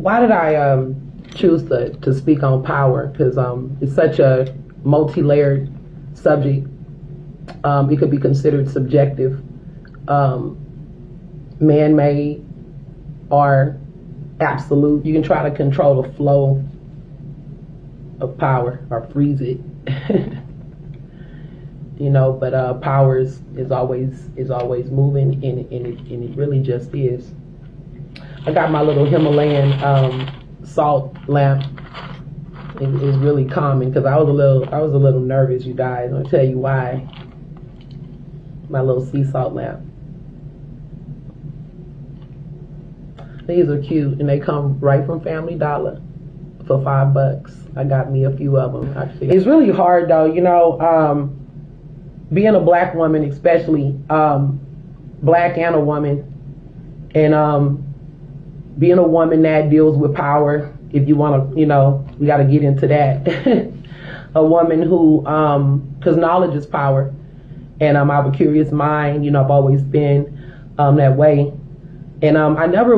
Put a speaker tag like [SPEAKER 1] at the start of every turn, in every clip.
[SPEAKER 1] Why did I choose to speak on power? Because it's such a multi-layered subject. It could be considered subjective, man-made, or absolute. You can try to control the flow of power or freeze it. But power is always moving, and it really just is. I got my little Himalayan salt lamp. It's really calming because I was a little nervous, you guys. I'll tell you why. My little sea salt lamp. These are cute, and they come right from Family Dollar for $5. I got me a few of them. Actually, it's really hard though, being a black woman, especially black and a woman, and being a woman that deals with power. If you want to, we got to get into that. A woman who, because knowledge is power, and I have a curious mind. I've always been that way. And I never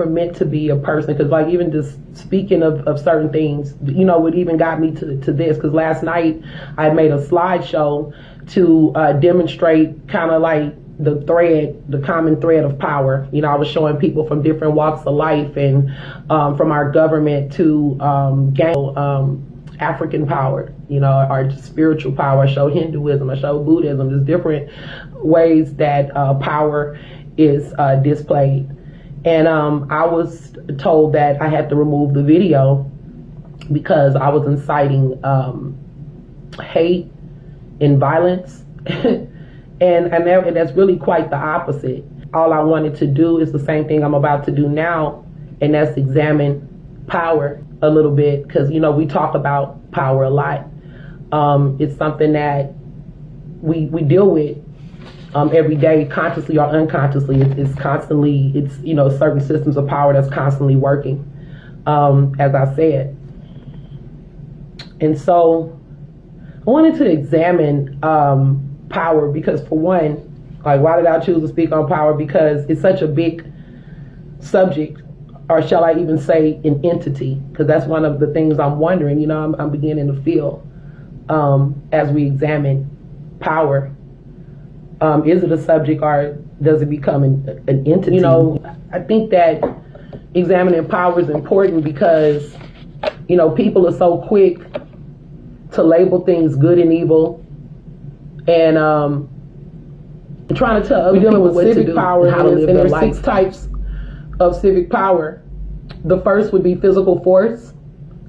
[SPEAKER 1] meant to be a person, because like even just speaking of certain things, what even got me to this, because last night I made a slideshow to demonstrate kind of like the common thread of power. I was showing people from different walks of life, and from our government to African power, or just spiritual power. I showed Hinduism, I showed Buddhism, just different ways that power is displayed. And I was told that I had to remove the video because I was inciting hate and violence. and that's really quite the opposite. All I wanted to do is the same thing I'm about to do now, and that's examine power a little bit, because we talk about power a lot. It's something that we deal with every day, consciously or unconsciously. It's constantly, certain systems of power that's constantly working, as I said. And so I wanted to examine power because, for one, like, why did I choose to speak on power? Because it's such a big subject, or shall I even say an entity, because that's one of the things I'm wondering, I'm beginning to feel as we examine power. Is it a subject, or does it become an entity? I think that examining power is important because, people are so quick to label things good and evil, and trying to tell other people what to do, civic power, how to live their life. There's 6 types of civic power. The first would be physical force.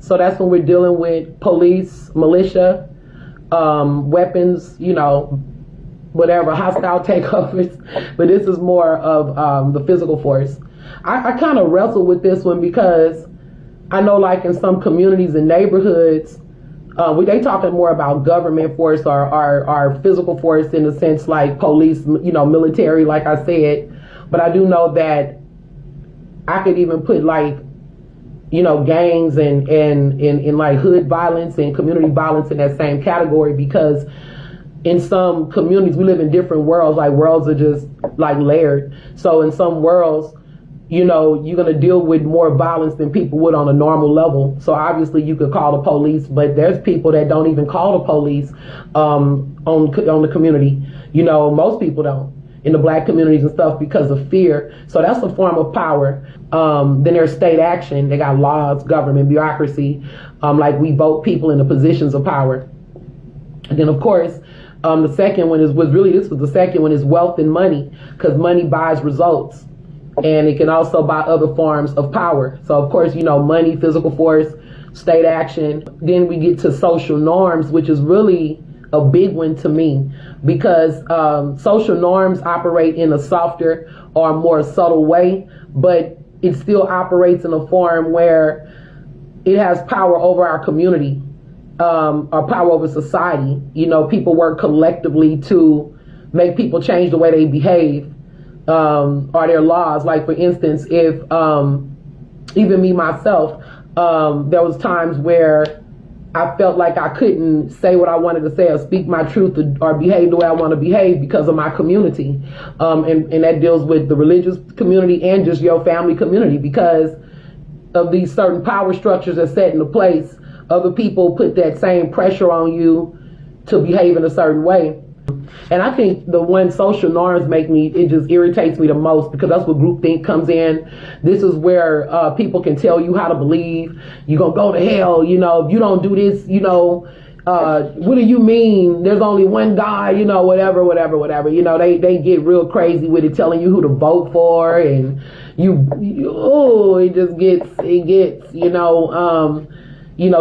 [SPEAKER 1] So that's when we're dealing with police, militia, weapons, whatever, hostile takeovers. But this is more of the physical force. I kind of wrestle with this one because I know, like, in some communities and neighborhoods, they talking more about government force or physical force, in the sense like police, military, like I said. But I do know that I could even put, like, gangs and like hood violence and community violence in that same category, because in some communities we live in different worlds. Like, worlds are just like layered. So in some worlds, you're going to deal with more violence than people would on a normal level. So obviously you could call the police, but there's people that don't even call the police on the community. Most people don't, in the black communities and stuff, because of fear. So that's a form of power. Then there's state action. They got laws, government, bureaucracy. Like, we vote people into positions of power. And then, of course, the second one this was the second one, is wealth and money, because money buys results. And it can also buy other forms of power. So, of course, money, physical force, state action. Then we get to social norms, which is really a big one to me, because social norms operate in a softer or more subtle way, but it still operates in a form where it has power over our community, or power over society. People work collectively to make people change the way they behave, or their laws. Like, for instance, if even me myself, there was times where I felt like I couldn't say what I wanted to say or speak my truth or behave the way I want to behave because of my community. And that deals with the religious community and just your family community, because of these certain power structures that set into place. Other people put that same pressure on you to behave in a certain way. And I think the one social norms it just irritates me the most, because that's where groupthink comes in. This is where people can tell you how to believe. You're going to go to hell, if you don't do this, what do you mean? There's only one God, whatever. They get real crazy with it, telling you who to vote for, and it gets,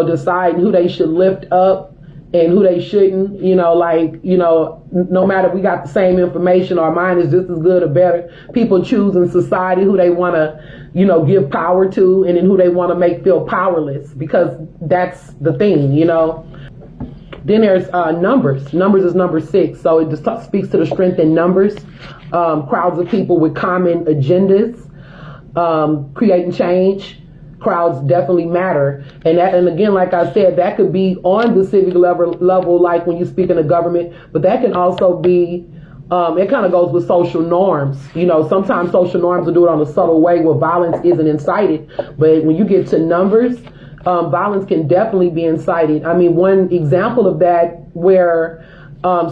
[SPEAKER 1] deciding who they should lift up and who they shouldn't, no matter if we got the same information, our mind is just as good or better. People choose in society who they want to, give power to, and then who they want to make feel powerless, because that's the thing, Then there's numbers. Numbers is number 6. So it just speaks to the strength in numbers. Crowds of people with common agendas, creating change. Crowds definitely matter. And again, like I said, that could be on the civic level, like when you speak in the government, but that can also be, it kind of goes with social norms. Sometimes social norms will do it on a subtle way where violence isn't incited. But when you get to numbers, violence can definitely be incited. I mean, one example of that where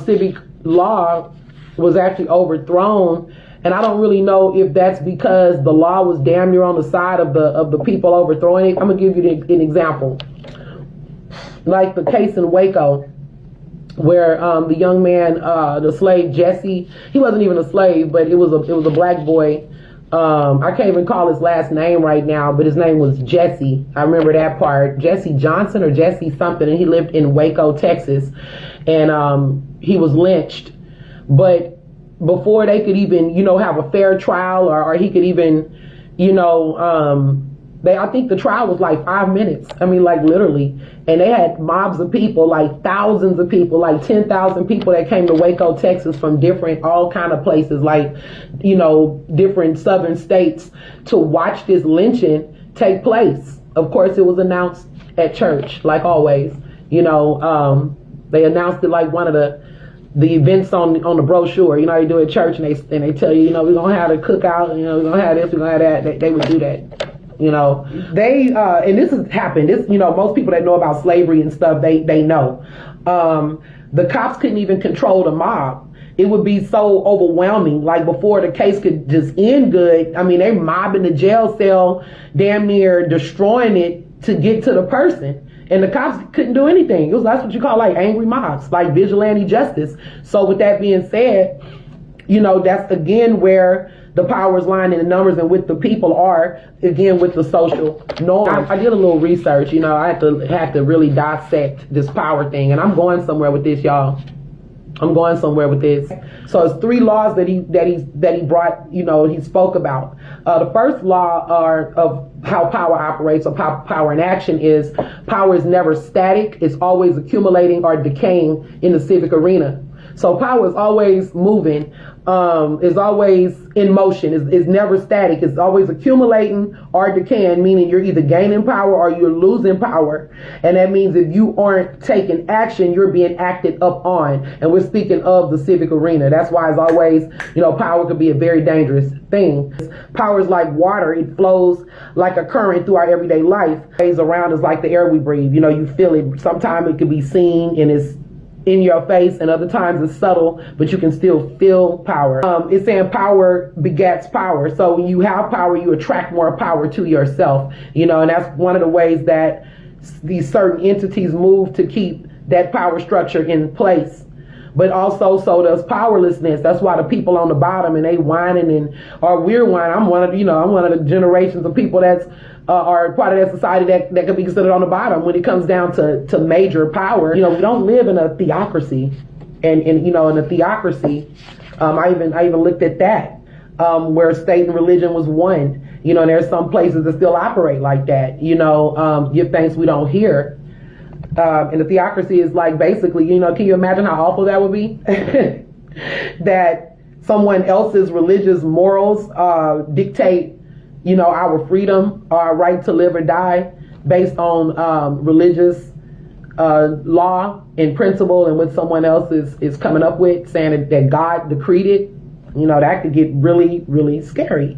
[SPEAKER 1] civic law was actually overthrown, and I don't really know if that's because the law was damn near on the side of the people overthrowing it. I'm gonna give you an example, like the case in Waco, where the young man, the slave Jesse, he wasn't even a slave, but it was a black boy. I can't even call his last name right now, but his name was Jesse. I remember that part. Jesse Johnson or Jesse something, and he lived in Waco, Texas, and he was lynched. But before they could even, have a fair trial, or he could even, I think the trial was like 5 minutes. I mean, like literally. And they had mobs of people, like thousands of people, like 10,000 people that came to Waco, Texas from all kind of places, like, different southern states, to watch this lynching take place. Of course, it was announced at church, like always. They announced it like one of the events on the brochure. You do at church, and they tell you, we're going to have a cookout, we're going to have this, we're going to have that. They would do that. They and this has happened. This, most people that know about slavery and stuff, they know. The cops couldn't even control the mob. It would be so overwhelming. Like before the case could just end good, I mean, they mobbing the jail cell, damn near destroying it to get to the person. And the cops couldn't do anything. That's what you call like angry mobs, like vigilante justice. So with that being said, that's again where the powers line in the numbers and with the people are, again, with the social norms. I did a little research, I had to really dissect this power thing, and I'm going somewhere with this, y'all. I'm going somewhere with this. So it's 3 laws that he brought, he spoke about. The first law of how power operates, or power in action, is power is never static. It's always accumulating or decaying in the civic arena. So power is always moving, is always in motion, is never static. It's always accumulating or decaying, meaning you're either gaining power or you're losing power. And that means if you aren't taking action, you're being acted up on. And we're speaking of the civic arena. That's why it's always, power could be a very dangerous thing. Power is like water. It flows like a current through our everyday life. It plays around us like the air we breathe. You feel it. Sometimes it could be seen and it's in your face, and other times it's subtle, but you can still feel power. It's saying power begets power. So when you have power, you attract more power to yourself, and that's one of the ways that these certain entities move to keep that power structure in place. But also, so does powerlessness. That's why the people on the bottom, and they whining or we're whining. I'm one of the generations of people that's are part of that society that could be considered on the bottom when it comes down to major power. We don't live in a theocracy, and in a theocracy, I even looked at that, where state and religion was one. And there's some places that still operate like that. Give thanks we don't hear. And the theocracy is like basically, can you imagine how awful that would be? That someone else's religious morals dictate, our freedom, our right to live or die based on religious law and principle and what someone else is coming up with, saying that God decreed it, that could get really, really scary.